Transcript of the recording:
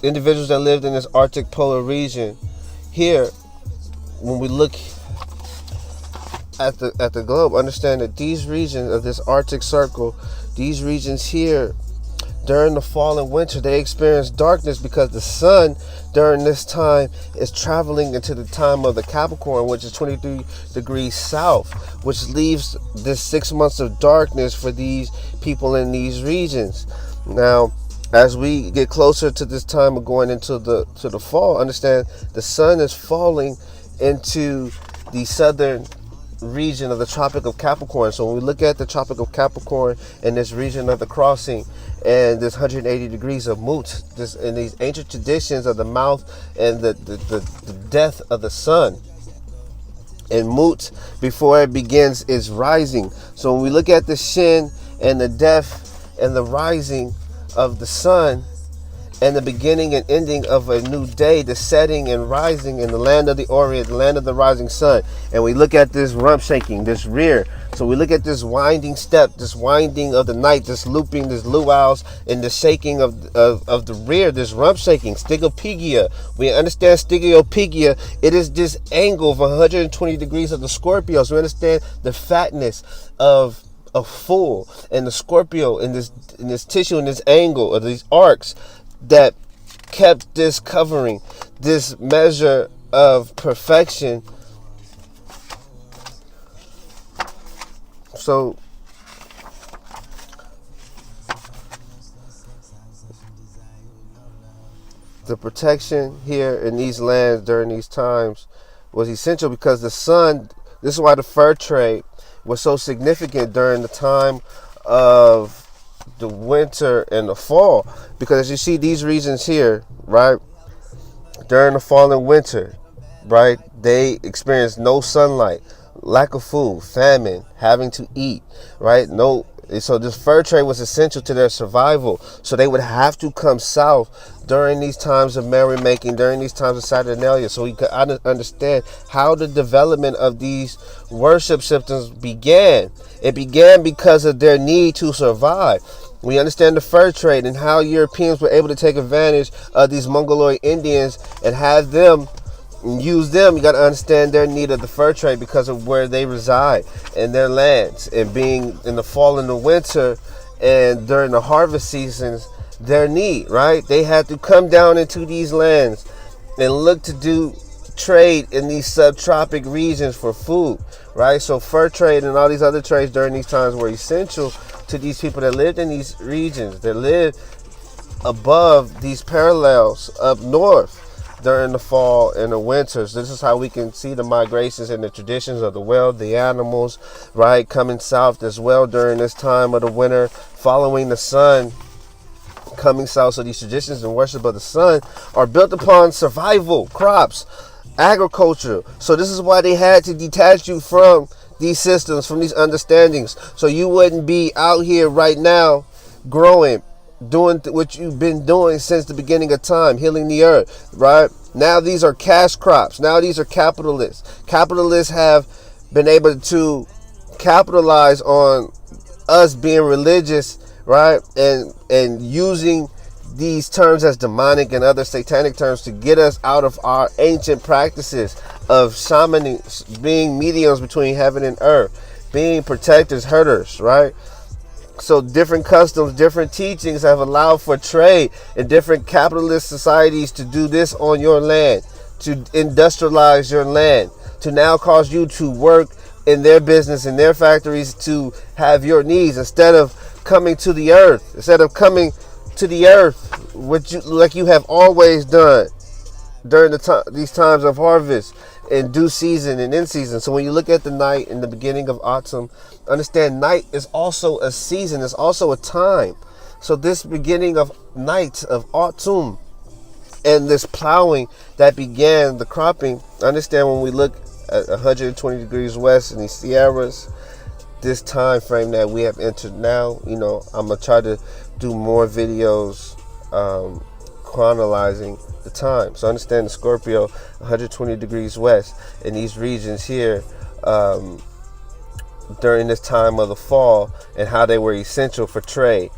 individuals that lived in this Arctic polar region here, when we look at the globe, understand that these regions of this Arctic Circle, these regions here, during the fall and winter, they experience darkness because the sun during this time is traveling into the time of the Capricorn, which is 23 degrees south, which leaves this 6 months of darkness for these people in these regions. Now, as we get closer to this time of going into the fall, understand the sun is falling into the southern region of the Tropic of Capricorn. So when we look at the Tropic of Capricorn and this region of the crossing and this 180 degrees of Mut, this in these ancient traditions of the mouth and the death of the sun, and Mut before it begins is rising. So when we look at the Shin and the death and the rising of the sun and the beginning and ending of a new day, the setting and rising in the land of the Orient, the land of the rising sun. And we look at this rump shaking, this rear. So we look at this winding step, this winding of the night, this looping, this luau's, and the shaking of the rear, this rump shaking, stygopigia. We understand stygopigia. It is this angle of 120 degrees of the Scorpio. So we understand the fatness of a fool and the Scorpio in this tissue, in this angle, of these arcs that kept this covering, this measure of perfection. So the protection here in these lands during these times was essential because the sun, this is why the fur trade was so significant during the time of the winter and the fall, because as you see these regions here, right, during the fall and winter, right, they experience no sunlight, lack of food, famine, having to eat, right, so this fur trade was essential to their survival. So they would have to come south during these times of merrymaking, during these times of Saturnalia. So we could understand how the development of these worship systems began. It began because of their need to survive. We understand the fur trade and how Europeans were able to take advantage of these Mongoloid Indians and have them use them. You got to understand their need of the fur trade because of where they reside in their lands, and being in the fall and the winter and during the harvest seasons, their need, right? They had to come down into these lands and look to do trade in these subtropic regions for food, right? So fur trade and all these other trades during these times were essential to these people that lived in these regions, that lived above these parallels up north during the fall and the winters. This is how we can see the migrations and the traditions of the wild, the animals, right, coming south as well during this time of the winter, following the sun, coming south. So these traditions and worship of the sun are built upon survival, crops, agriculture. So this is why they had to detach you from these systems, from these understandings, so you wouldn't be out here right now growing, doing what you've been doing since the beginning of time, healing the earth, right? Now these are cash crops. Now these are capitalists. Capitalists have been able to capitalize on us being religious, right? And using these terms as demonic and other satanic terms to get us out of our ancient practices of shamaning, being mediums between heaven and earth, being protectors, herders, right? So different customs, different teachings have allowed for trade in different capitalist societies to do this on your land, to industrialize your land, to now cause you to work in their business, in their factories, to have your needs instead of coming to the earth, like you have always done during these times of harvest, in due season and in season. So when you look at the night in the beginning of autumn, understand night is also a season, it's also a time. So this beginning of night of autumn and this plowing that began the cropping, understand when we look at 120 degrees west in these Sierras, this time frame that we have entered now, I'm gonna try to do more videos chronologizing the time. So understand the Scorpio 120 degrees west in these regions here during this time of the fall, and how they were essential for trade.